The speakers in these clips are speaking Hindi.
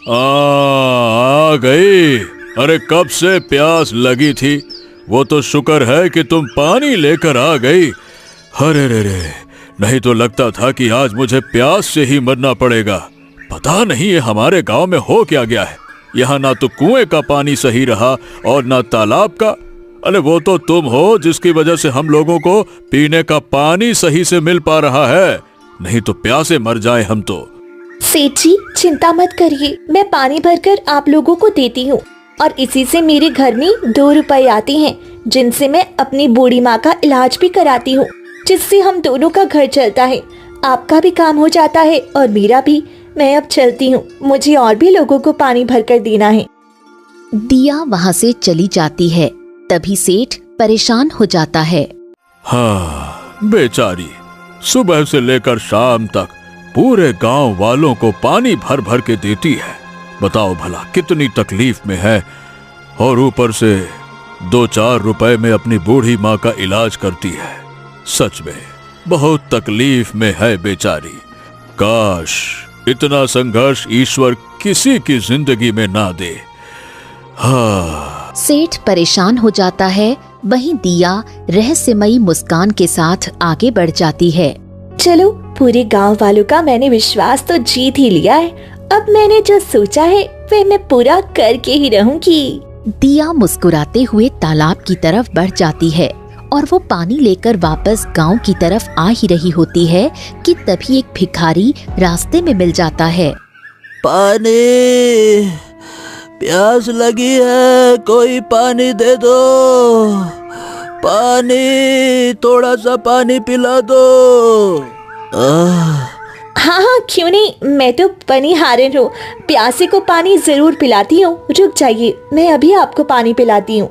आ गई। अरे कब से प्यास लगी थी। वो तो शुक्र है कि तुम पानी लेकर आ गई। अरे रे रे, नहीं तो लगता था कि आज मुझे प्यास से ही मरना पड़ेगा। पता नहीं ये हमारे गांव में हो क्या गया है। यहाँ ना तो कुएं का पानी सही रहा और ना तालाब का। अरे वो तो तुम हो जिसकी वजह से हम लोगों को पीने का पानी सही से मिल पा रहा है, नहीं तो प्यासे मर जाए हम तो। सेठ जी चिंता मत करिए, मैं पानी भरकर आप लोगों को देती हूँ और इसी से मेरे घर में 2 रुपए आते हैं, जिनसे मैं अपनी बूढ़ी माँ का इलाज भी कराती हूँ, जिससे हम दोनों का घर चलता है। आपका भी काम हो जाता है और मेरा भी। मैं अब चलती हूँ, मुझे और भी लोगों को पानी भरकर देना है। दिया वहाँ से चली जाती है। तभी सेठ परेशान हो जाता है। हाँ बेचारी, सुबह से लेकर शाम तक पूरे गांव वालों को पानी भर भर के देती है। बताओ भला कितनी तकलीफ में है, और ऊपर से 2-4 रुपए में अपनी बूढ़ी माँ का इलाज करती है। सच में बहुत तकलीफ में है बेचारी। काश इतना संघर्ष ईश्वर किसी की जिंदगी में ना दे। हाँ। सेठ परेशान हो जाता है। वहीं दिया रहस्यमयी मुस्कान के साथ आगे बढ़ जाती है। चलो, पूरे गांव वालों का मैंने विश्वास तो जीत ही लिया है। अब मैंने जो सोचा है वह मैं पूरा करके ही रहूंगी। दिया मुस्कुराते हुए तालाब की तरफ बढ़ जाती है और वो पानी लेकर वापस गांव की तरफ आ ही रही होती है कि तभी एक भिखारी रास्ते में मिल जाता है। पानी, प्यास लगी है, कोई पानी दे दो। पानी, थोड़ा सा पानी पिला दो। हाँ हाँ क्यों नहीं, मैं तो पनिहारन हूँ, प्यासे को पानी जरूर पिलाती हूँ। रुक जाइए, मैं अभी आपको पानी पिलाती हूँ।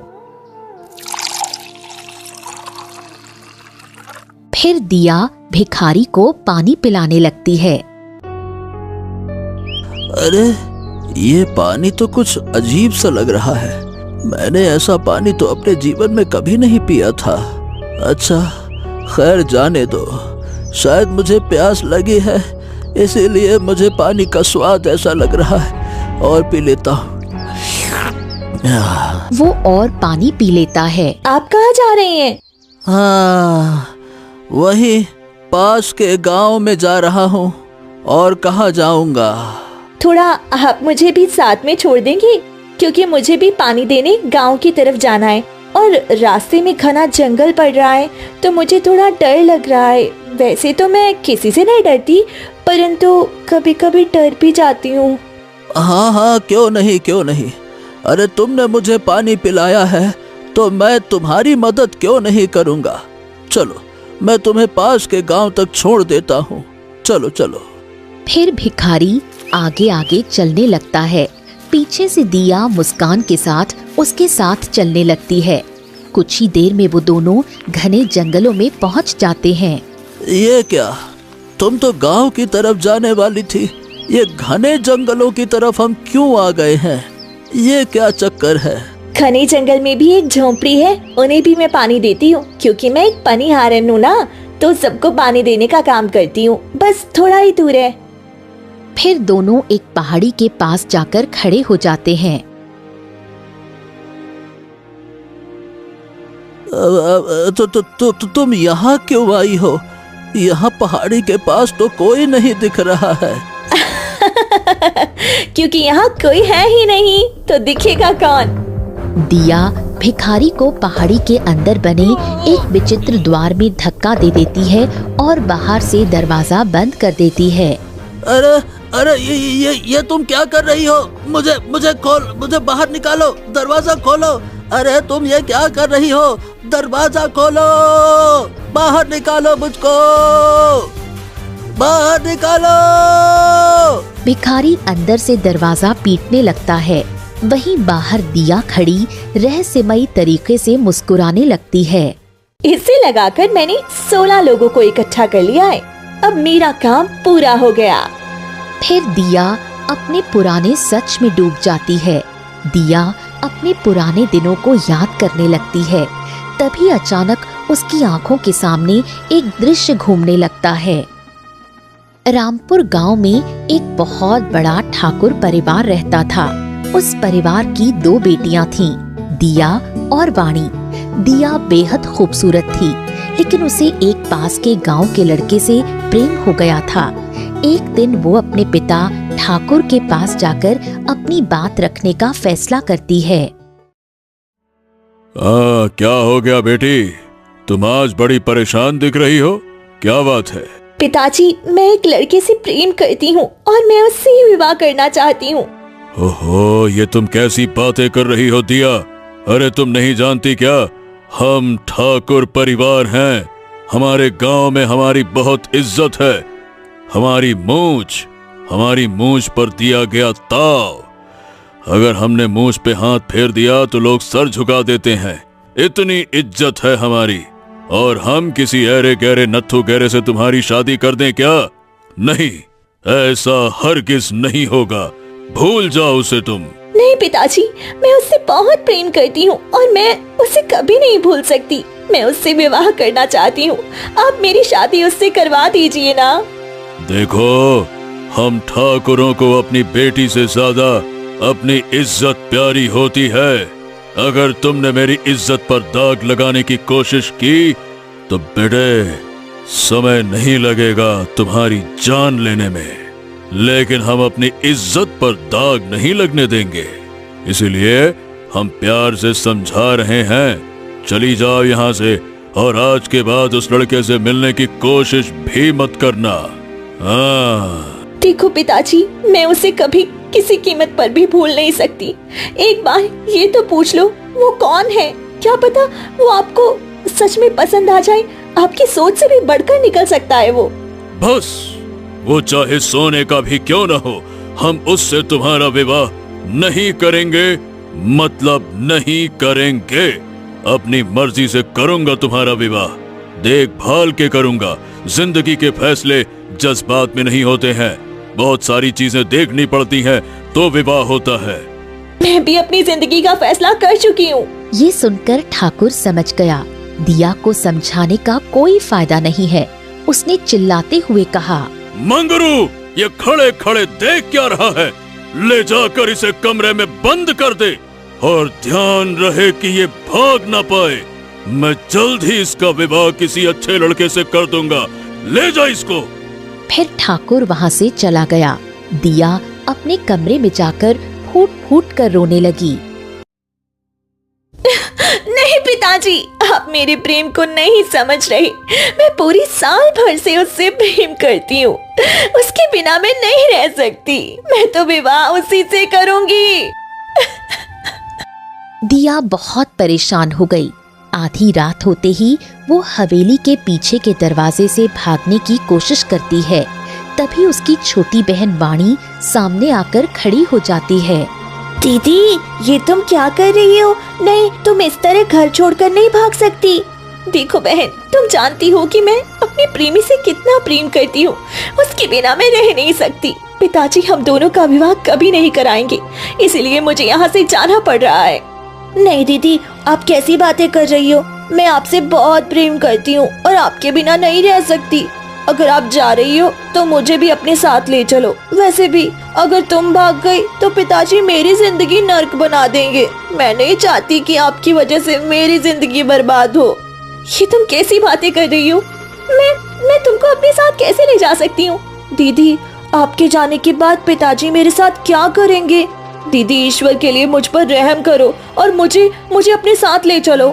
फिर दिया भिखारी को पानी पिलाने लगती है। अरे ये पानी तो कुछ अजीब सा लग रहा है। मैंने ऐसा पानी तो अपने जीवन में कभी नहीं पिया था। अच्छा खैर जाने दो, शायद मुझे प्यास लगी है, इसीलिए मुझे पानी का स्वाद ऐसा लग रहा है, और पी लेता हूँ। वो और पानी पी लेता है। आप कहाँ जा रहे हैं? हाँ वही पास के गांव में जा रहा हूँ, और कहाँ जाऊंगा। थोड़ा आप मुझे भी साथ में छोड़ देंगे, क्योंकि मुझे भी पानी देने गांव की तरफ जाना है और रास्ते में घना जंगल पड़ रहा है, तो मुझे थोड़ा डर लग रहा है। वैसे तो मैं किसी से नहीं डरती, परंतु कभी कभी डर भी जाती हूँ। हाँ हाँ क्यों नहीं। अरे तुमने मुझे पानी पिलाया है तो मैं तुम्हारी मदद क्यों नहीं करूँगा। चलो मैं तुम्हें पास के गांव तक छोड़ देता हूँ, चलो चलो। फिर भिखारी आगे आगे चलने लगता है। पीछे से दिया मुस्कान के साथ उसके साथ चलने लगती है। कुछ ही देर में वो दोनों घने जंगलों में पहुंच जाते हैं। ये क्या, तुम तो गांव की तरफ जाने वाली थी, ये घने जंगलों की तरफ हम क्यों आ गए हैं? ये क्या चक्कर है? घने जंगल में भी एक झोंपड़ी है, उन्हें भी मैं पानी देती हूँ, क्योंकि मैं एक पनिहारन हूँ ना, तो सबको पानी देने का काम करती हूँ। बस थोड़ा ही दूर है। फिर दोनों एक पहाड़ी के पास जाकर खड़े हो जाते हैं। तुम यहाँ क्यों आई हो? यहाँ पहाड़ी के पास तो कोई नहीं दिख रहा है। क्योंकि यहाँ कोई है ही नहीं, तो दिखेगा कौन? दिया भिखारी को पहाड़ी के अंदर बने एक विचित्र द्वार में धक्का दे देती है और बाहर से दरवाजा बंद कर देती है। अरे ये तुम क्या कर रही हो? मुझे बाहर निकालो, दरवाजा खोलो। अरे तुम ये क्या कर रही हो? दरवाजा खोलो, बाहर निकालो मुझको, बाहर निकालो। भिखारी अंदर से दरवाजा पीटने लगता है। वहीं बाहर दिया खड़ी रहस्यमयी तरीके से मुस्कुराने लगती है। इसे लगाकर मैंने 16 लोगों को इकट्ठा कर लिया है। अब मेरा काम पूरा हो गया। फिर दिया अपने पुराने सच में डूब जाती है। दिया अपने पुराने दिनों को याद करने लगती है। तभी अचानक उसकी आंखों के सामने एक दृश्य घूमने लगता है। रामपुर गांव में एक बहुत बड़ा ठाकुर परिवार रहता था। उस परिवार की 2 बेटियां थीं, दिया और वाणी। दिया बेहद खूबसूरत थी, लेकिन उसे एक पास के गांव के लड़के से प्रेम हो गया था। एक दिन वो अपने पिता ठाकुर के पास जाकर अपनी बात रखने का फैसला करती है। क्या हो गया बेटी? तुम आज बड़ी परेशान दिख रही हो, क्या बात है? पिताजी, मैं एक लड़के से प्रेम करती हूँ और मैं उससे ही विवाह करना चाहती हूँ। ओहो, ये तुम कैसी बातें कर रही हो दिया? अरे तुम नहीं जानती क्या, हम ठाकुर परिवार हैं। हमारे गांव में हमारी बहुत इज्जत है। हमारी मूंछ पर दिया गया ताव। अगर हमने मूंछ पे हाथ फेर दिया तो लोग सर झुका देते हैं। इतनी इज्जत है हमारी। और हम किसी ऐरे गहरे नत्थु गहरे से तुम्हारी शादी कर दें क्या? नहीं, ऐसा हरगिज नहीं होगा। भूल जाओ उसे तुम। नहीं पिताजी, मैं उससे बहुत प्रेम करती हूँ और मैं उसे कभी नहीं भूल सकती। मैं उससे विवाह करना चाहती हूँ। आप मेरी शादी उससे करवा दीजिए ना। देखो, हम ठाकुरों को अपनी बेटी से ज्यादा अपनी इज्जत प्यारी होती है। अगर तुमने मेरी इज्जत पर दाग लगाने की कोशिश की तो बेटे, समय नहीं लगेगा तुम्हारी जान लेने में। लेकिन हम अपनी इज्जत पर दाग नहीं लगने देंगे, इसीलिए हम प्यार से समझा रहे हैं। चली जाओ यहाँ से, और आज के बाद उस लड़के से मिलने की कोशिश भी मत करना। हाँ। देखो पिताजी, मैं उसे कभी किसी कीमत पर भी भूल नहीं सकती। एक बार ये तो पूछ लो, वो कौन है? क्या पता वो आपको सच में पसंद आ जाए। आपकी सोच से भी बढ़कर निकल सकता है वो। बस, वो चाहे सोने का भी क्यों न हो, हम उससे तुम्हारा विवाह नहीं करेंगे। मतलब नहीं करेंगे। अपनी मर्जी से करूंगा तुम्हारा विवाह, देखभाल के करूंगा। जिंदगी के फैसले जज्बात में नहीं होते हैं, बहुत सारी चीजें देखनी पड़ती हैं तो विवाह होता है। मैं भी अपनी जिंदगी का फैसला कर चुकी हूँ। ये सुनकर ठाकुर समझ गया, दिया को समझाने का कोई फायदा नहीं है। उसने चिल्लाते हुए कहा, मंगरू, ये खड़े खड़े देख क्या रहा है? ले जाकर इसे कमरे में बंद कर दे, और ध्यान रहे कि ये भाग ना पाए। मैं जल्द ही इसका विवाह किसी अच्छे लड़के से कर दूंगा। ले जा इसको। फिर ठाकुर वहाँ से चला गया। दिया अपने कमरे में जाकर फूट फूट कर रोने लगी। नहीं पिताजी, आप मेरे प्रेम को नहीं समझ रहे। मैं पूरी साल भर से उससे प्रेम करती हूँ। उसके बिना मैं नहीं रह सकती। मैं तो विवाह उसी से करूंगी। दिया बहुत परेशान हो गई। आधी रात होते ही वो हवेली के पीछे के दरवाजे से भागने की कोशिश करती है। तभी उसकी छोटी बहन वाणी सामने आकर खड़ी हो जाती है। दीदी, ये तुम क्या कर रही हो? नहीं, तुम इस तरह घर छोड़कर नहीं भाग सकती। देखो बहन, तुम जानती हो कि मैं अपने प्रेमी से कितना प्रेम करती हूँ। उसके बिना मैं रह नहीं सकती। पिताजी हम दोनों का विवाह कभी नहीं कराएंगे, इसलिए मुझे यहाँ से जाना पड़ रहा है। नहीं दीदी, आप कैसी बातें कर रही हो? मैं आपसे बहुत प्रेम करती हूँ और आपके बिना नहीं रह सकती। अगर आप जा रही हो तो मुझे भी अपने साथ ले चलो। वैसे भी अगर तुम भाग गई तो पिताजी मेरी जिंदगी नर्क बना देंगे। मैं नहीं चाहती कि आपकी वजह से मेरी जिंदगी बर्बाद हो। ये तुम कैसी बातें कर रही हो? मैं तुमको अपने साथ कैसे ले जा सकती हूँ? दीदी, आपके जाने के बाद पिताजी मेरे साथ क्या करेंगे? दीदी, ईश्वर के लिए मुझ पर रहम करो और मुझे अपने साथ ले चलो।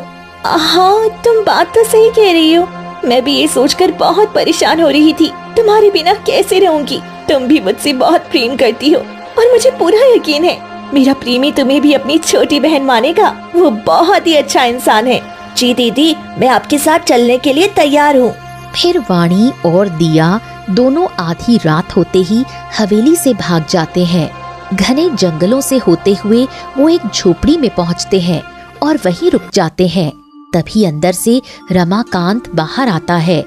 हाँ, तुम बात तो सही कह रही हो। मैं भी ये सोचकर बहुत परेशान हो रही थी, तुम्हारे बिना कैसे रहूंगी। तुम भी मुझसे बहुत प्रेम करती हो और मुझे पूरा यकीन है मेरा प्रेमी तुम्हें भी अपनी छोटी बहन मानेगा। वो बहुत ही अच्छा इंसान है। जी दीदी, मैं आपके साथ चलने के लिए तैयार हूँ। फिर वाणी और दिया दोनों आधी रात होते ही हवेली से भाग जाते हैं। घने जंगलों से होते हुए वो एक झोपड़ी में पहुंचते हैं और वहीं रुक जाते हैं। तभी अंदर से रमाकांत बाहर आता है।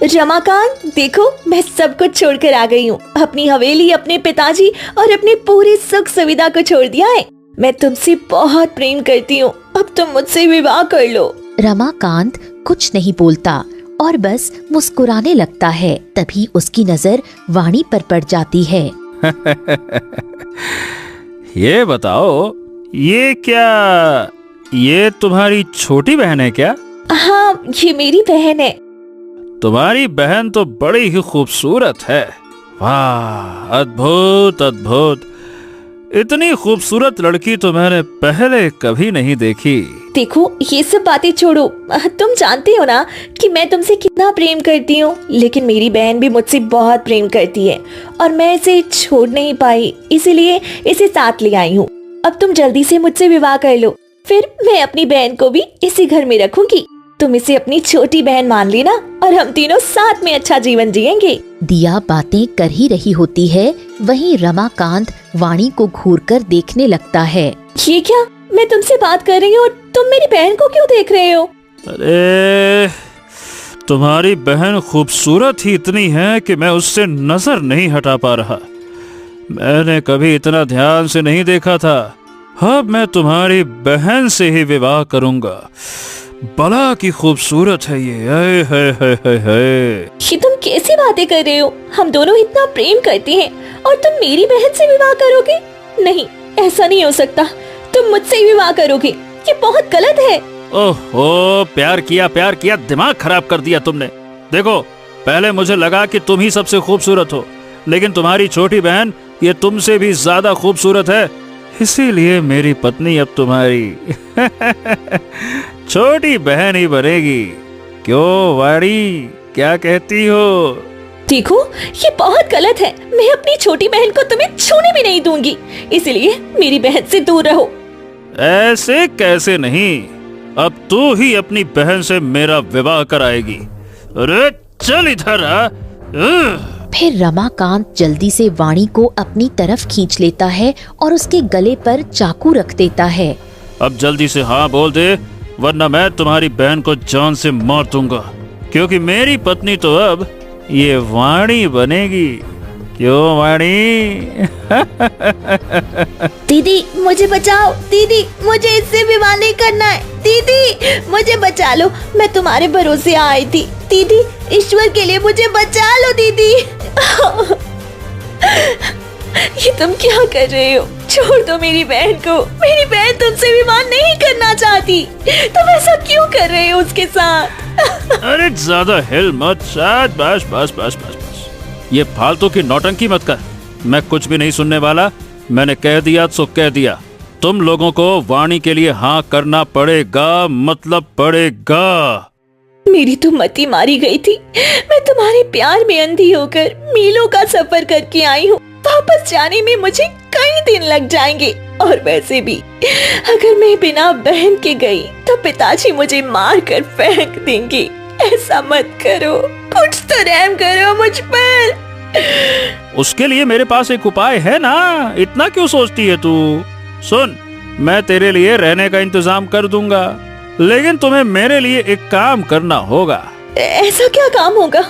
रमाकांत, देखो मैं सब कुछ छोड़कर आ गई हूँ। अपनी हवेली, अपने पिताजी और अपने पूरी सुख सुविधा को छोड़ दिया है। मैं तुमसे बहुत प्रेम करती हूँ। अब तुम मुझसे विवाह कर लो। रमाकांत कुछ नहीं बोलता और बस मुस्कुराने लगता है। तभी उसकी नजर वाणी पर पड़ जाती है। ये बताओ, ये तुम्हारी छोटी बहन है क्या? हाँ, ये मेरी बहन है। तुम्हारी बहन तो बड़ी ही खूबसूरत है। वाह, अद्भुत अद्भुत। इतनी खूबसूरत लड़की तो मैंने पहले कभी नहीं देखी। देखो, ये सब बातें छोड़ो। तुम जानते हो ना कि मैं तुमसे कितना प्रेम करती हूँ, लेकिन मेरी बहन भी मुझसे बहुत प्रेम करती है और मैं इसे छोड़ नहीं पाई, इसीलिए इसे साथ ले आई हूँ। अब तुम जल्दी से मुझसे विवाह कर लो, फिर मैं अपनी बहन को भी इसी घर में रखूंगी। तुम इसे अपनी छोटी बहन मान लेना और हम तीनों साथ में अच्छा जीवन जिएंगे। दिया बातें कर ही रही होती है, वहीं रमाकांत वाणी को घूरकर देखने लगता है। ये क्या? मैं तुमसे बात कर रही हूँ और तुम मेरी बहन को क्यों देख रहे हो? अरे, तुम्हारी बहन खूबसूरत ही इतनी है कि मैं उससे नजर नहीं हटा पा रहा। मैंने कभी इतना ध्यान से नहीं देखा था। अब मैं तुम्हारी बहन से ही विवाह करूंगा। बड़ा की खूबसूरत है ये। ये तुम कैसी बातें कर रहे हो? हम दोनों इतना प्रेम करते हैं और तुम मेरी बहन से विवाह करोगे? नहीं, ऐसा नहीं हो सकता। तुम मुझसे ही विवाह करोगे, ये बहुत गलत है। ओहो, प्यार किया, दिमाग खराब कर दिया तुमने। देखो, पहले मुझे लगा कि तुम ही सबसे खूबसूरत हो, लेकिन तुम्हारी छोटी बहन ये तुमसे भी ज्यादा खूबसूरत है। इसीलिए मेरी पत्नी अब तुम्हारी छोटी बहन ही बनेगी। क्यों वाणी, क्या कहती हो? देखो, ये बहुत गलत है। मैं अपनी छोटी बहन को तुम्हें छूने भी नहीं दूंगी, इसलिए मेरी बहन से दूर रहो। ऐसे कैसे नहीं? अब तू ही अपनी बहन से मेरा विवाह कराएगी। अरे चल इधर आ। फिर रमाकांत जल्दी से वाणी को अपनी तरफ खींच लेता है और उसके गले पर चाकू रख देता है। अब जल्दी से हाँ बोल दे, वरना मैं तुम्हारी बहन को जान से मार दूंगा, क्योंकि मेरी पत्नी तो अब ये वाणी बनेगी। क्यों वाणी? दीदी मुझे बचाओ, दीदी मुझे इससे विवाह नहीं करना है। दीदी मुझे बचा लो, मैं तुम्हारे भरोसे आई थी। दीदी, ईश्वर के लिए मुझे बचा लो दीदी। ये तुम क्या कर रहे हो? छोड़ दो मेरी बहन को। मेरी बहन तुमसे विवाह नहीं करना चाहती। तुम ऐसा क्यों कर रहे हो उसके साथ? अरे ज्यादा हिल मत। बस बस बस बस बस, ये फालतू की नौटंकी मत कर। मैं कुछ भी नहीं सुनने वाला। मैंने कह दिया सो कह दिया। तुम लोगों को वाणी के लिए हाँ करना पड़ेगा, मतलब पड़ेगा। मेरी तो मति मारी गई थी। मैं तुम्हारे प्यार में अंधी होकर मीलों का सफर करके आई हूँ। वापस जाने में मुझे कई दिन लग जाएंगे, और वैसे भी अगर मैं बिना बहन के गई तो पिताजी मुझे मार कर फेंक देंगे। ऐसा मत करो, कुछ तो रहम करो मुझ पर। उसके लिए मेरे पास एक उपाय है ना, इतना क्यों सोचती है तू? सुन, मैं तेरे लिए रहने का इंतजाम कर दूंगा, लेकिन तुम्हें मेरे लिए एक काम करना होगा। ऐसा क्या काम होगा?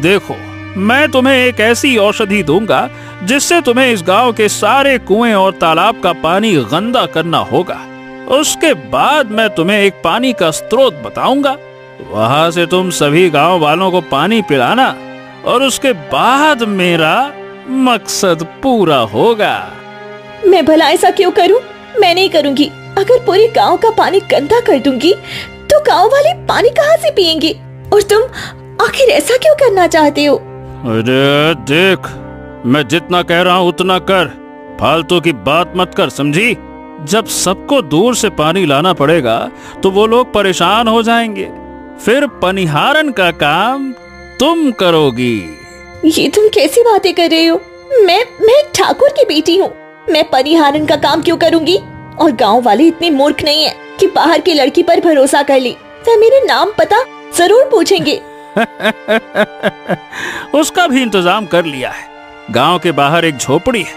देखो, मैं तुम्हें एक ऐसी औषधि दूंगा जिससे तुम्हें इस गांव के सारे कुएं और तालाब का पानी गंदा करना होगा। उसके बाद मैं तुम्हें एक पानी का स्रोत बताऊंगा। वहां से तुम सभी गांव वालों को पानी पिलाना, और उसके बाद मेरा मकसद पूरा होगा। मैं भला ऐसा क्यों करूं? मैं नहीं करूंगी। अगर पूरे गांव का पानी गंदा कर दूंगी तो गांव वाले पानी कहां से पिएंगे? और तुम आखिर ऐसा क्यों करना चाहते हो? अरे देख, मैं जितना कह रहा हूँ उतना कर, फालतू की बात मत कर, समझी? जब सबको दूर से पानी लाना पड़ेगा तो वो लोग परेशान हो जाएंगे। फिर पनिहारन का काम तुम करोगी। ये तुम कैसी बातें कर रहे हो? मैं एक ठाकुर की बेटी हूँ। मैं पनिहारन का काम क्यों करूंगी? और गांव वाले इतने मूर्ख नहीं है कि बाहर की लड़की पर भरोसा कर ली। वह मेरे नाम पता जरूर पूछेंगे। उसका भी इंतजाम कर लिया है। गांव के बाहर एक झोपड़ी है,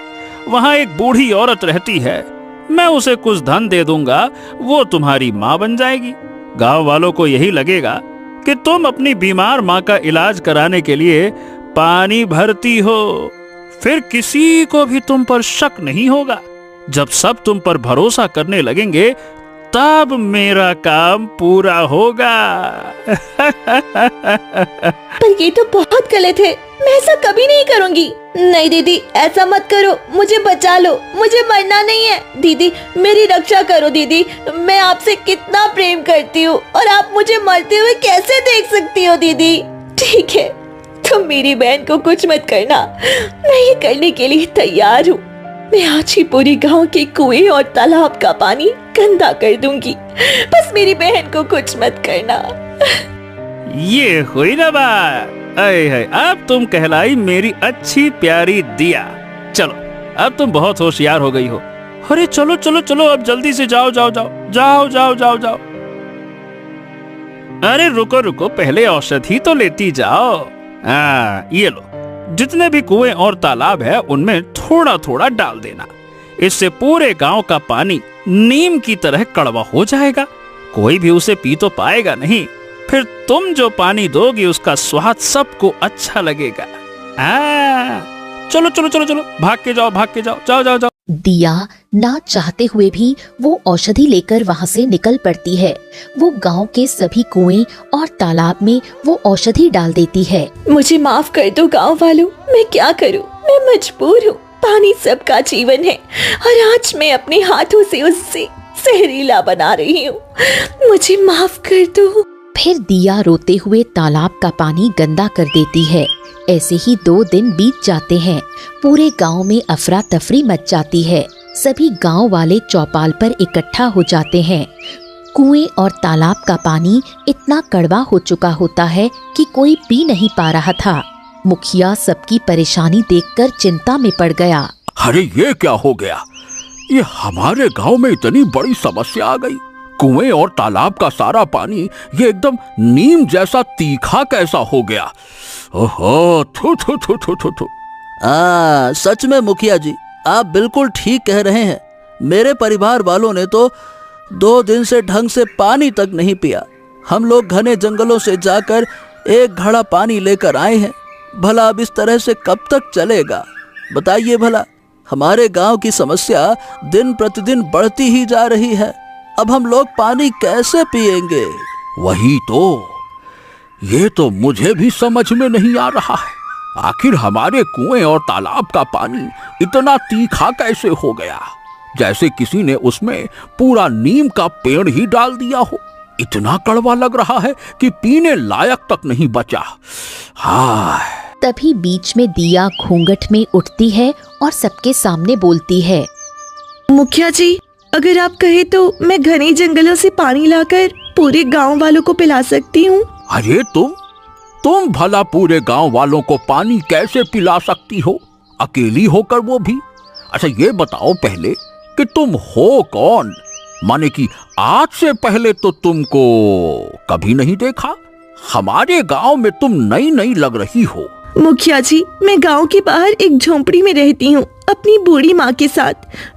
वहां एक बूढ़ी औरत रहती है। मैं उसे कुछ धन दे दूंगा, वो तुम्हारी माँ बन जाएगी। गांव वालों को यही लगेगा कि तुम अपनी बीमार माँ का इलाज कराने के लिए पानी भरती हो। फिर किसी को भी तुम पर शक नहीं होगा। जब सब तुम पर भरोसा करने लगेंगे, तब मेरा काम पूरा होगा। पर ये तो बहुत गलत है, मैं ऐसा कभी नहीं करूंगी। नहीं दीदी, ऐसा मत करो, मुझे बचा लो, मुझे मरना नहीं है। दीदी मेरी रक्षा करो दीदी, मैं आपसे कितना प्रेम करती हूँ और आप मुझे मरते हुए कैसे देख सकती हो दीदी। ठीक है, तुम मेरी बहन को कुछ मत करना, मैं ये करने के लिए तैयार हूँ। मैं आज ही पूरे गांव के कुएं और तालाब का पानी गंदा कर दूंगी, बस मेरी बहन को कुछ मत करना। ये हुई ना बात। अय है, अब तुम कहलाई मेरी अच्छी प्यारी दिया। चलो, अब तुम बहुत होशियार हो गई हो। अरे चलो चलो चलो, अब जल्दी से जाओ जाओ जाओ जाओ जाओ जाओ जाओ। अरे रुको रुको, पहले औषधि तो लेती जाओ। ये लो, जितने भी कुएं और तालाब है उनमें थोड़ा थोड़ा डाल देना। इससे पूरे गांव का पानी नीम की तरह कड़वा हो जाएगा, कोई भी उसे पी तो पाएगा नहीं। फिर तुम जो पानी दोगी उसका स्वाद सबको अच्छा लगेगा। चलो चलो चलो चलो, भाग के जाओ जाओ जाओ जाओ। दिया ना चाहते हुए भी वो औषधि लेकर वहाँ से निकल पड़ती है। वो गांव के सभी कुएं और तालाब में वो औषधि डाल देती है। मुझे माफ कर दो गांव वालों, मैं क्या करूं, मैं मजबूर हूँ। पानी सबका जीवन है और आज मैं अपने हाथों से उससे जहरीला बना रही हूँ, मुझे माफ कर दो। फिर दिया रोते हुए तालाब का पानी गंदा कर देती है। ऐसे ही 2 दिन बीत जाते हैं। पूरे गांव में अफरा तफरी मच जाती है। सभी गांव वाले चौपाल पर इकट्ठा हो जाते हैं। कुएं और तालाब का पानी इतना कड़वा हो चुका होता है कि कोई पी नहीं पा रहा था। मुखिया सबकी परेशानी देखकर चिंता में पड़ गया। अरे ये क्या हो गया, ये हमारे गांव में इतनी बड़ी समस्या आ गई। कुएं और तालाब का सारा पानी ये एकदम नीम जैसा तीखा कैसा हो गया। ओहो, थू थू थू थू थू थू। सच में मुखिया जी, आप बिल्कुल ठीक कह रहे हैं। मेरे परिवार वालों ने तो 2 दिन से ढंग से पानी तक नहीं पिया। हम लोग घने जंगलों से जाकर एक घड़ा पानी लेकर आए हैं। भला अब इस तरह से कब तक चलेगा, बताइए भला। हमारे गांव की समस्या दिन प्रतिदिन बढ़ती ही जा रही है। अब हम लोग पानी कैसे पिएंगे? वही तो, ये तो मुझे भी समझ में नहीं आ रहा है। आखिर हमारे कुएं और तालाब का पानी इतना तीखा कैसे हो गया, जैसे किसी ने उसमें पूरा नीम का पेड़ ही डाल दिया हो। इतना कड़वा लग रहा है कि पीने लायक तक नहीं बचा। हाँ। तभी बीच में दिया घूंघट में उठती है और सबके सामने बोलती है। मुखिया जी, अगर आप कहे तो मैं घने जंगलों से पानी लाकर पूरे गांव वालों को पिला सकती हूँ। अरे तुम भला पूरे गांव वालों को पानी कैसे पिला सकती हो, अकेली होकर वो भी? अच्छा ये बताओ पहले कि तुम हो कौन? माने कि आज से पहले तो तुमको कभी नहीं देखा। हमारे गांव में तुम नई नई लग रही हो। मुखिया जी, मैं गांव के बाहर एक झोंपड़ी में रहती हूँ अपनी बूढ़ी माँ के साथ।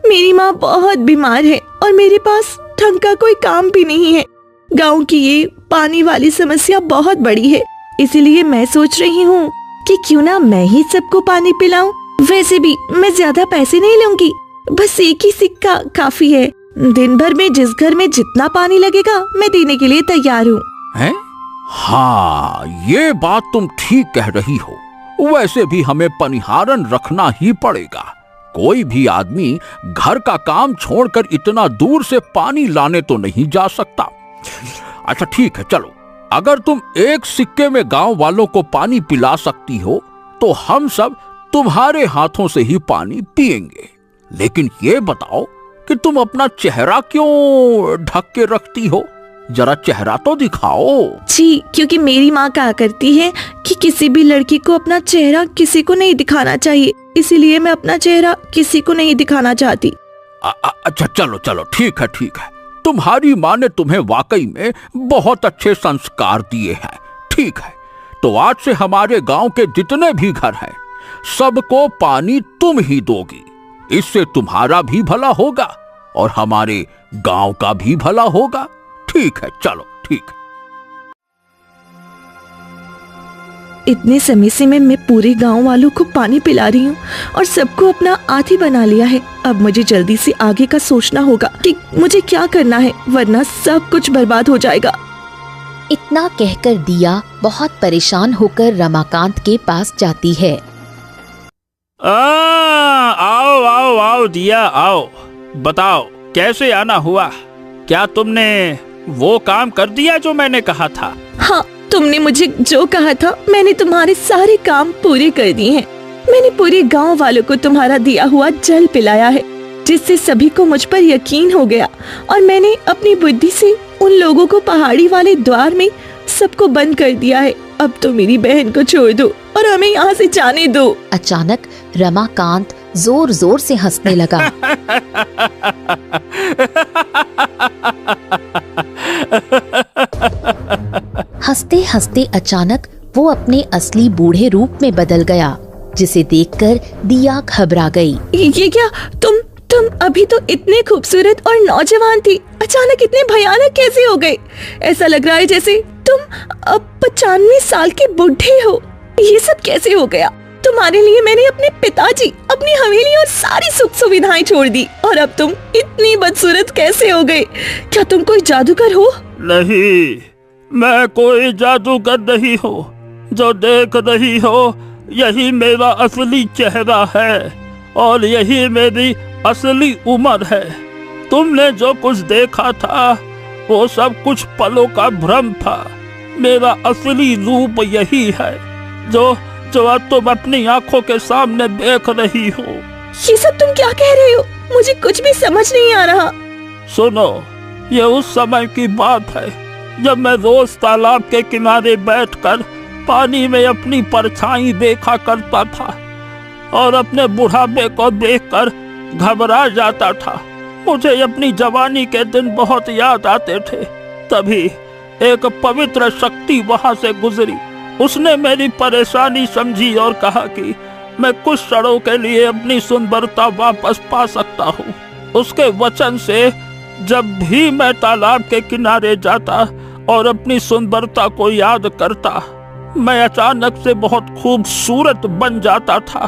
मेरी माँ बहुत बीमार है और मेरे पास ढंग का कोई काम भी नहीं है। गांव की ये पानी वाली समस्या बहुत बड़ी है, इसलिए मैं सोच रही हूँ कि क्यों ना मैं ही सबको पानी पिलाऊं। वैसे भी मैं ज्यादा पैसे नहीं लूंगी, बस एक ही सिक्का काफी है। दिन भर में जिस घर में जितना पानी लगेगा मैं देने के लिए तैयार हूँ। हैं? हाँ, ये बात तुम ठीक कह रही हो। वैसे भी हमें पनिहारन रखना ही पड़ेगा। कोई भी आदमी घर का काम छोड़कर इतना दूर से पानी लाने तो नहीं जा सकता। अच्छा ठीक है, चलो, अगर तुम एक सिक्के में गांव वालों को पानी पिला सकती हो तो हम सब तुम्हारे हाथों से ही पानी पिएंगे। लेकिन ये बताओ कि तुम अपना चेहरा क्यों ढक के रखती हो? जरा चेहरा तो दिखाओ। जी, क्योंकि मेरी माँ कहा करती है कि किसी भी लड़की को अपना चेहरा किसी को नहीं दिखाना चाहिए, इसीलिए मैं अपना चेहरा किसी को नहीं दिखाना चाहती। अच्छा चलो चलो, ठीक है ठीक है। तुम्हारी माँ ने तुम्हें वाकई में बहुत अच्छे संस्कार दिए हैं। ठीक है, तो आज से हमारे गांव के जितने भी घर हैं सबको पानी तुम ही दोगी। इससे तुम्हारा भी भला होगा और हमारे गांव का भी भला होगा। ठीक है, चलो ठीक है। इतने समय से मैं पूरे गांव वालों को पानी पिला रही हूँ और सबको अपना आदी बना लिया है। अब मुझे जल्दी से आगे का सोचना होगा कि मुझे क्या करना है, वरना सब कुछ बर्बाद हो जाएगा। इतना कहकर दिया बहुत परेशान होकर रमाकांत के पास जाती है। आओ आओ आओ दिया, आओ, बताओ कैसे आना हुआ? क्या तुमने वो काम कर दिया जो मैंने कहा था? हाँ, तुमने मुझे जो कहा था मैंने तुम्हारे सारे काम पूरे कर दिए हैं। मैंने पूरे गांव वालों को तुम्हारा दिया हुआ जल पिलाया है, जिससे सभी को मुझ पर यकीन हो गया। और मैंने अपनी बुद्धि से उन लोगों को पहाड़ी वाले द्वार में सबको बंद कर दिया है। अब तो मेरी बहन को छोड़ दो और हमें यहाँ से जाने दो। अचानक रमाकांत जोर जोर से हंसने लगा। हंसते हंसते अचानक वो अपने असली बूढ़े रूप में बदल गया, जिसे देखकर दिया घबरा गई। ये क्या? तुम अभी तो इतने खूबसूरत और नौजवान थी, अचानक इतने भयानक कैसे हो गए? ऐसा लग रहा है जैसे तुम अब 95 साल के बूढ़े हो। ये सब कैसे हो गया? तुम्हारे लिए मैंने अपने पिताजी, अपनी हवेली और सारी सुख सुविधाएं छोड़ दी, और अब तुम इतनी बदसूरत कैसे हो गए? क्या तुम कोई जादूगर हो? नहीं, मैं कोई जादूगर नहीं हूँ। जो देख रही हो यही मेरा असली चेहरा है और यही मेरी असली उम्र है। तुमने जो कुछ देखा था वो सब कुछ पलों का भ्रम था। मेरा असली रूप यही है जो अब तुम अपनी आंखों के सामने देख रही हो। ये सब तुम क्या कह रहे हो? मुझे कुछ भी समझ नहीं आ रहा। सुनो, ये उस समय की बात है जब मैं रोज तालाब के किनारे बैठकर पानी में अपनी परछाई देखा करता था और अपने बुढ़ापे को देखकर घबरा जाता था। मुझे अपनी जवानी के दिन बहुत याद आते थे। तभी एक पवित्र शक्ति वहां से गुजरी। उसने मेरी परेशानी समझी और कहा कि मैं कुछ क्षणों के लिए अपनी सुंदरता वापस पा सकता हूँ। उसके वचन से जब भी मैं तालाब के किनारे जाता और अपनी सुंदरता को याद करता, मैं अचानक से बहुत खूबसूरत बन जाता था,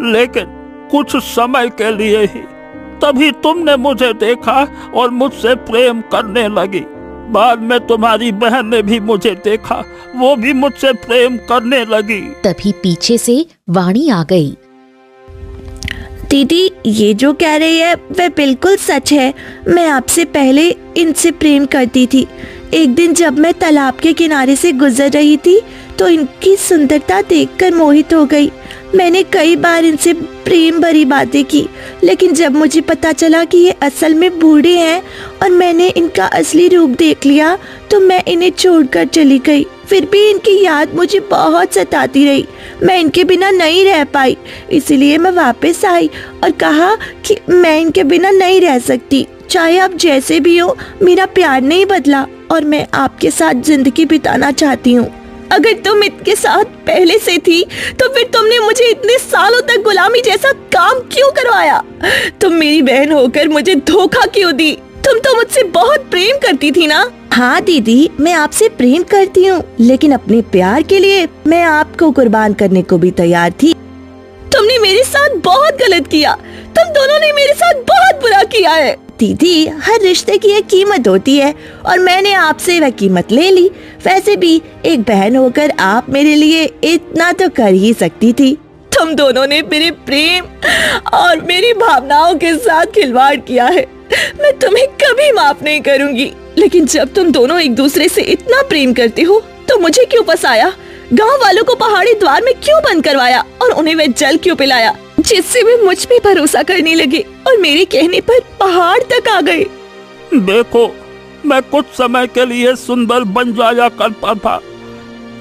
लेकिन कुछ समय के लिए ही। तभी तुमने मुझे देखा और मुझसे प्रेम करने लगी। बाद में तुम्हारी बहन ने भी मुझे देखा, वो भी मुझसे प्रेम करने लगी। तभी पीछे से वाणी आ गई। दीदी, ये जो कह रही है वह बिल्कुल सच है। मैं आपसे पहले इनसे प्रेम करती थी। एक दिन जब मैं तालाब के किनारे से गुजर रही थी तो इनकी सुंदरता देखकर मोहित हो गई। मैंने कई बार इनसे प्रेम भरी बातें की, लेकिन जब मुझे पता चला कि ये असल में बूढ़े हैं और मैंने इनका असली रूप देख लिया तो मैं इन्हें छोड़कर चली गई। फिर भी इनकी याद मुझे बहुत सताती रही। मैं इनके बिना नहीं रह पाई, इसलिए मैं वापस आई और कहा कि मैं इनके बिना नहीं रह सकती। चाहे आप जैसे भी हो, मेरा प्यार नहीं बदला और मैं आपके साथ जिंदगी बिताना चाहती हूँ। अगर तुम इनके साथ पहले से थी तो फिर तुमने मुझे इतने सालों तक गुलामी जैसा काम क्यों करवाया? तुम मेरी बहन होकर मुझे धोखा क्यों दी? तुम तो मुझसे बहुत प्रेम करती थी ना? हाँ दीदी, मैं आपसे प्रेम करती हूँ, लेकिन अपने प्यार के लिए मैं आपको कुर्बान करने को भी तैयार थी। तुमने मेरे साथ बहुत गलत किया। तुम दोनों ने मेरे साथ बहुत बुरा किया है। दीदी, हर रिश्ते की एक कीमत होती है और मैंने आपसे वह कीमत ले ली। वैसे भी एक बहन होकर आप मेरे लिए इतना तो कर ही सकती थी। तुम दोनों ने मेरे प्रेम और मेरी भावनाओं के साथ खिलवाड़ किया है। मैं तुम्हें कभी माफ नहीं करूंगी। लेकिन जब तुम दोनों एक दूसरे से इतना प्रेम करते हो तो मुझे क्यों फंसाया? गांव वालों को पहाड़ी द्वार में क्यों बंद करवाया और उन्हें वह जल क्यों पिलाया, जिससे वे मुझ पे भरोसा करने लगे और मेरे कहने पर पहाड़ तक आ गए? देखो, मैं कुछ समय के लिए सुंदर बन जाया करता था,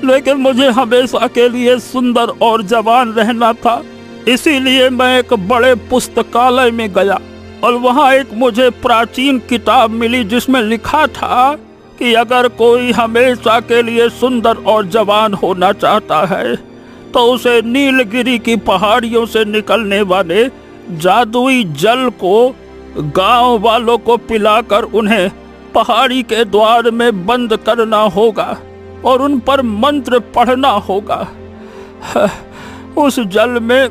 लेकिन मुझे हमेशा के लिए सुंदर और जवान रहना था। इसीलिए मैं एक बड़े पुस्तकालय में गया और वहाँ एक मुझे प्राचीन किताब मिली जिसमें लिखा था कि अगर कोई हमेशा के लिए सुंदर और जवान होना चाहता है तो उसे नीलगिरी की पहाड़ियों से निकलने वाले जादुई जल को गांव वालों को पिलाकर उन्हें पहाड़ी के द्वार में बंद करना होगा और उन पर मंत्र पढ़ना होगा। उस जल में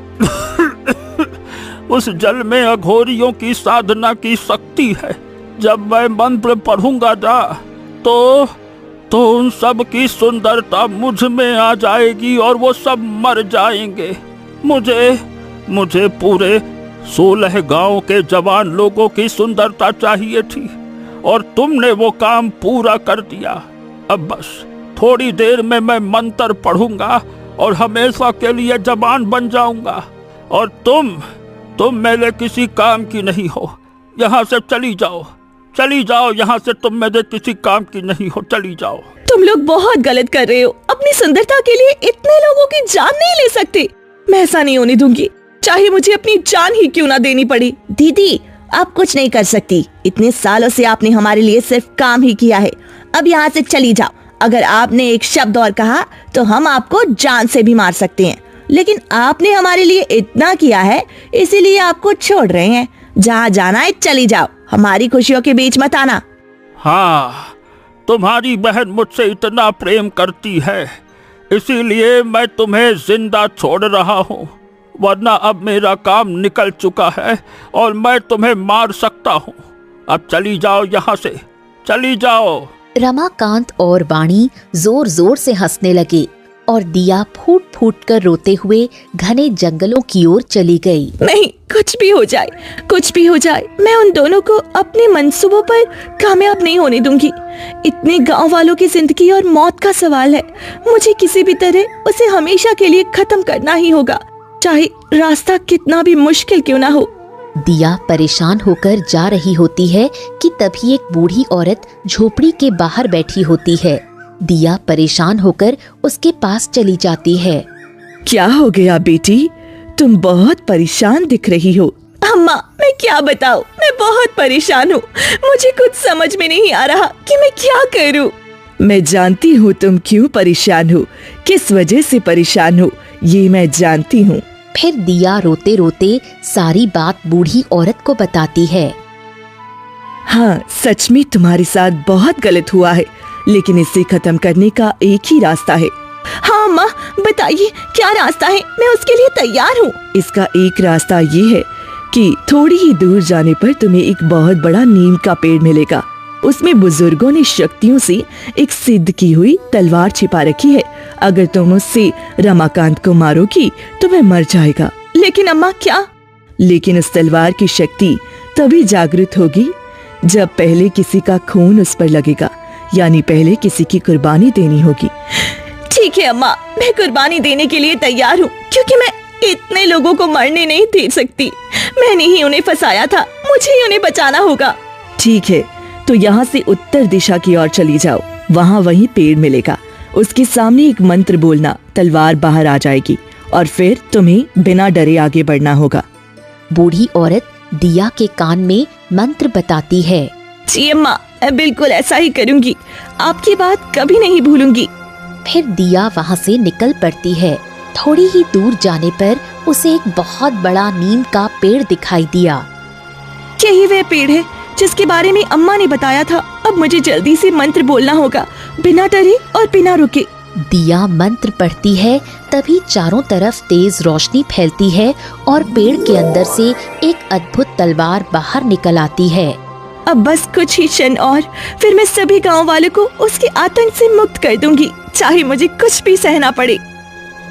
उस जल में अघोरियों की साधना की शक्ति है। जब मैं मंत्र पढ़ूंगा ना तो उन सब की सुंदरता मुझ में आ जाएगी और वो सब मर जाएंगे। मुझे पूरे 16 गांव के जवान लोगों की सुंदरता चाहिए थी और तुमने वो काम पूरा कर दिया। अब बस थोड़ी देर में मैं मंत्र पढ़ूंगा और हमेशा के लिए जवान बन जाऊंगा और तुम मेरे किसी काम की नहीं हो। यहाँ से चली जाओ यहाँ से, तुम मेरे किसी काम की नहीं हो, चली जाओ। तुम लोग बहुत गलत कर रहे हो। अपनी सुंदरता के लिए इतने लोगों की जान नहीं ले सकते। मैं ऐसा नहीं होने दूंगी, चाहे मुझे अपनी जान ही क्यों ना देनी पड़े। दीदी, आप कुछ नहीं कर सकती। इतने सालों से आपने हमारे लिए सिर्फ काम ही किया है। अब यहाँ से चली जाओ। अगर आपने एक शब्द और कहा तो हम आपको जान से भी मार सकते हैं, लेकिन आपने हमारे लिए इतना किया है इसीलिए आपको छोड़ रहे हैं। जहाँ जाना है चली जाओ, हमारी खुशियों के बीच मत आना। हाँ, तुम्हारी बहन मुझसे इतना प्रेम करती है इसीलिए मैं तुम्हें जिंदा छोड़ रहा हूँ, वरना अब मेरा काम निकल चुका है और मैं तुम्हें मार सकता हूँ। अब चली जाओ यहाँ से, चली जाओ। रमाकांत और वाणी जोर जोर से हंसने लगे और दिया फूट फूट कर रोते हुए घने जंगलों की ओर चली गई। नहीं, कुछ भी हो जाए, मैं उन दोनों को अपने मंसूबों पर कामयाब नहीं होने दूंगी। इतने गांव वालों की जिंदगी और मौत का सवाल है। मुझे किसी भी तरह उसे हमेशा के लिए खत्म करना ही होगा, चाहे रास्ता कितना भी मुश्किल क्यों ना हो। दिया परेशान होकर जा रही होती है कि तभी एक बूढ़ी औरत झोपड़ी के बाहर बैठी होती है। दिया परेशान होकर उसके पास चली जाती है। क्या हो गया बेटी, तुम बहुत परेशान दिख रही हो। अम्मा, मैं क्या बताऊं, मैं बहुत परेशान हूँ। मुझे कुछ समझ में नहीं आ रहा कि मैं क्या करूँ। मैं जानती हूँ तुम क्यों परेशान हो, किस वजह से परेशान हो, ये मैं जानती हूँ। फिर दिया रोते रोते सारी बात बूढ़ी औरत को बताती है। हाँ, सच में तुम्हारे साथ बहुत गलत हुआ है, लेकिन इसे खत्म करने का एक ही रास्ता है। हाँ अम्मा, बताइए क्या रास्ता है, मैं उसके लिए तैयार हूँ। इसका एक रास्ता ये है कि थोड़ी ही दूर जाने पर तुम्हें एक बहुत बड़ा नीम का पेड़ मिलेगा। उसमें बुजुर्गों ने शक्तियों से एक सिद्ध की हुई तलवार छिपा रखी है। अगर तुम उससे रमाकांत को मारोगी तो वह मर जाएगा। लेकिन अम्मा क्या? लेकिन उस तलवार की शक्ति तभी जागृत होगी जब पहले किसी का खून उस पर लगेगा, यानी पहले किसी की कुर्बानी देनी होगी। ठीक है अम्मा, मैं कुर्बानी देने के लिए तैयार हूँ, क्योंकि मैं इतने लोगों को मरने नहीं दे सकती। मैंने ही उन्हें फंसाया था, मुझे ही उन्हें बचाना होगा। ठीक है, तो यहाँ से उत्तर दिशा की ओर चली जाओ, वहाँ वही पेड़ मिलेगा। उसके सामने एक मंत्र बोलना, तलवार बाहर आ जाएगी और फिर तुम्हें बिना डरे आगे बढ़ना होगा। बूढ़ी औरत दिया के कान में मंत्र बताती है। जी अम्मा, मैं बिल्कुल ऐसा ही करूँगी, आपकी बात कभी नहीं भूलूंगी। फिर दिया वहाँ से निकल पड़ती है। थोड़ी ही दूर जाने पर उसे एक बहुत बड़ा नीम का पेड़ दिखाई दिया। यही वह पेड़ है जिसके बारे में अम्मा ने बताया था। अब मुझे जल्दी से मंत्र बोलना होगा, बिना डरे और बिना रुके। दिया मंत्र पढ़ती है, तभी चारों तरफ तेज रोशनी फैलती है और पेड़ के अंदर से एक अद्भुत तलवार बाहर निकल आती है। अब बस कुछ ही क्षण और, फिर मैं सभी गांव वालों को उसके आतंक से मुक्त कर दूंगी, चाहे मुझे कुछ भी सहना पड़े।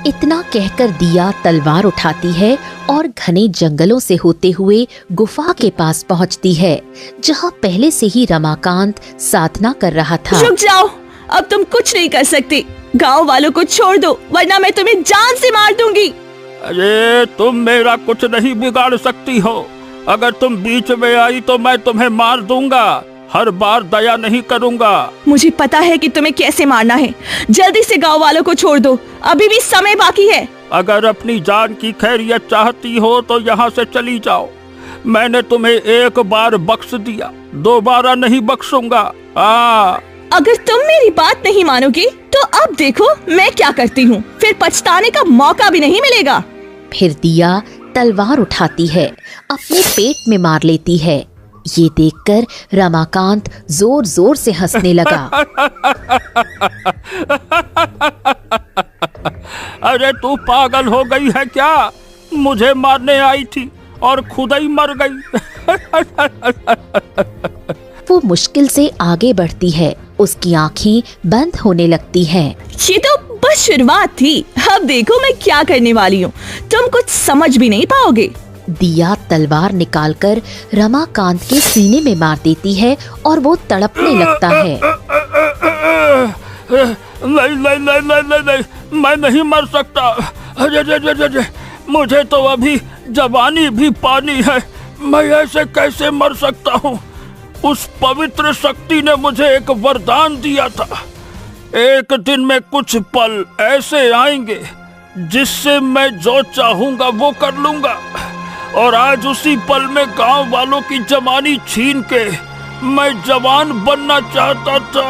इतना कहकर दिया तलवार उठाती है और घने जंगलों से होते हुए गुफा के पास पहुंचती है, जहां पहले से ही रमाकांत साधना कर रहा था। रुक जाओ, अब तुम कुछ नहीं कर सकते। गांव वालों को छोड़ दो, वरना मैं तुम्हें जान से मार दूंगी। अरे तुम मेरा कुछ नहीं बिगाड़ सकती हो। अगर तुम बीच में आई तो मैं तुम्हें मार दूंगा। हर बार दया नहीं करूंगा। मुझे पता है कि तुम्हें कैसे मारना है। जल्दी से गांव वालों को छोड़ दो, अभी भी समय बाकी है। अगर अपनी जान की खैरियत चाहती हो तो यहाँ से चली जाओ। मैंने तुम्हें एक बार बख्श दिया, दोबारा नहीं बख्शूंगा। अगर तुम मेरी बात नहीं मानोगी तो अब देखो मैं क्या करती हूँ, फिर पछताने का मौका भी नहीं मिलेगा। फिर दिया तलवार उठाती है, अपने पेट में मार लेती है। ये देखकर रमाकांत जोर जोर से हंसने लगा। अरे तू पागल हो गई है क्या? मुझे मारने आई थी और खुद ही मर गई। वो मुश्किल से आगे बढ़ती है, उसकी आंखें बंद होने लगती हैं। ये तो बस शुरुआत थी, अब देखो मैं क्या करने वाली हूँ, तुम कुछ समझ भी नहीं पाओगे। दिया तलवार निकालकर रमाकांत के सीने में मार देती है और वो तड़पने लगता है। नहीं नहीं नहीं नहीं नहीं नहीं, मैं नहीं मर सकता। अरे मुझे तो अभी जवानी भी पानी है, मैं ऐसे कैसे मर सकता हूँ? उस पवित्र शक्ति ने मुझे एक वरदान दिया था, एक दिन में कुछ पल ऐसे आएंगे जिससे मैं जो चाहूंगा वो कर लूंगा। और आज उसी पल में गांव वालों की जवानी छीन के मैं जवान बनना चाहता था।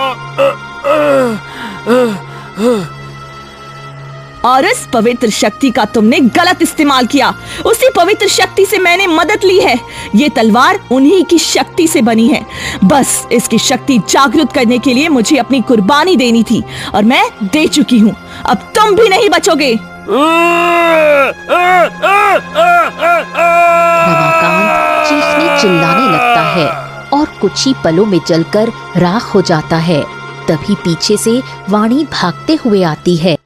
और उस पवित्र शक्ति का तुमने गलत इस्तेमाल किया। उसी पवित्र शक्ति से मैंने मदद ली है। ये तलवार उन्हीं की शक्ति से बनी है। बस इसकी शक्ति जागृत करने के लिए मुझे अपनी कुर्बानी देनी थी और मैं दे चुकी हूँ। अब तुम भी नहीं बचोगे। रमाकांत चीखने चिल्लाने लगता है और कुछ ही पलों में जलकर राख हो जाता है। तभी पीछे से वाणी भागते हुए आती है।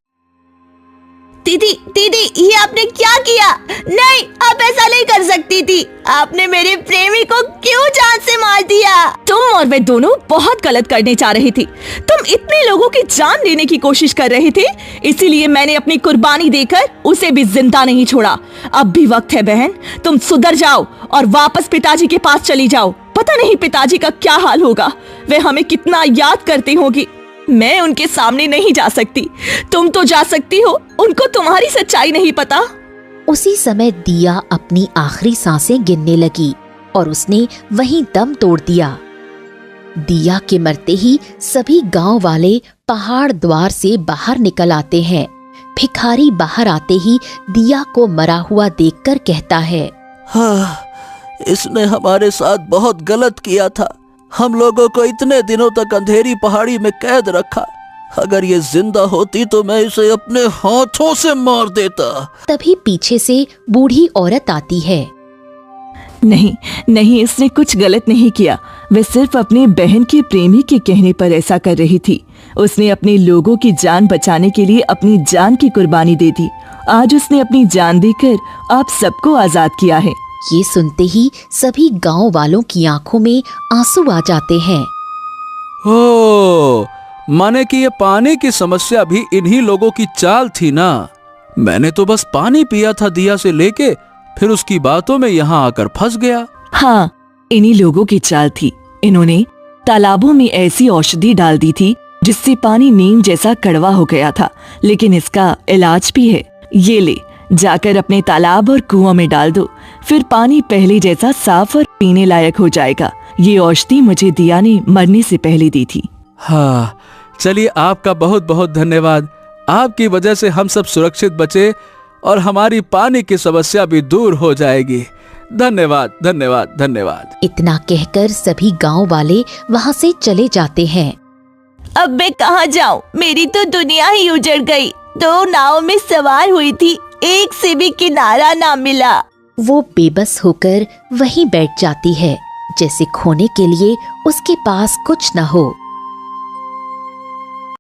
दीदी दीदी, ये आपने क्या किया? नहीं, आप ऐसा नहीं कर सकती थी। आपने मेरे प्रेमी को क्यों जान से मार दिया? तुम और वे दोनों बहुत गलत करने जा रही थी। तुम इतने लोगों की जान लेने की कोशिश कर रहे थे, इसीलिए मैंने अपनी कुर्बानी देकर उसे भी जिंदा नहीं छोड़ा। अब भी वक्त है बहन, तुम सुधर जाओ और वापस पिताजी के पास चली जाओ। पता नहीं पिताजी का क्या हाल होगा, वे हमें कितना याद करते होंगे। मैं उनके सामने नहीं जा सकती, तुम तो जा सकती हो, उनको तुम्हारी सच्चाई नहीं पता। उसी समय दिया अपनी आखिरी सांसें गिनने लगी और उसने वहीं दम तोड़ दिया। दिया के मरते ही सभी गांव वाले पहाड़ द्वार से बाहर निकल आते हैं। भिखारी बाहर आते ही दिया को मरा हुआ देखकर कहता है, हाँ, इसने हमारे साथ बहुत गलत किया था। हम लोगों को इतने दिनों तक अंधेरी पहाड़ी में कैद रखा। अगर ये जिंदा होती तो मैं इसे अपने हाथों से मार देता। तभी पीछे से बूढ़ी औरत आती है। नहीं नहीं, इसने कुछ गलत नहीं किया। वह सिर्फ अपने बहन के प्रेमी के कहने पर ऐसा कर रही थी। उसने अपने लोगों की जान बचाने के लिए अपनी जान की कुर्बानी दे दी। आज उसने अपनी जान देकर आप सबको आजाद किया है। ये सुनते ही सभी गांव वालों की आंखों में आंसू आ जाते हैं। ओ, माने कि ये पानी की समस्या भी इन्हीं लोगों की चाल थी ना। मैंने तो बस पानी पिया था दिया से लेके, फिर उसकी बातों में यहाँ आकर फंस गया। हाँ, इन्हीं लोगों की चाल थी। इन्होंने तालाबों में ऐसी औषधि डाल दी थी जिससे पानी नीम जैसा कड़वा हो गया था, लेकिन इसका इलाज भी है। ये ले, जाकर अपने तालाब और कुआं में डाल दो, फिर पानी पहले जैसा साफ और पीने लायक हो जाएगा। ये औषधि मुझे दिया ने मरने से पहले दी थी। हाँ, चलिए आपका बहुत बहुत धन्यवाद। आपकी वजह से हम सब सुरक्षित बचे और हमारी पानी की समस्या भी दूर हो जाएगी। धन्यवाद धन्यवाद धन्यवाद। इतना कहकर सभी गांव वाले वहां से चले जाते हैं। अब मैं कहाँ जाऊँ? मेरी तो दुनिया ही उजड़ गई। 2 नाव में सवार हुई थी, एक से भी किनारा ना मिला। वो बेबस होकर वहीं बैठ जाती है, जैसे खोने के लिए उसके पास कुछ न हो।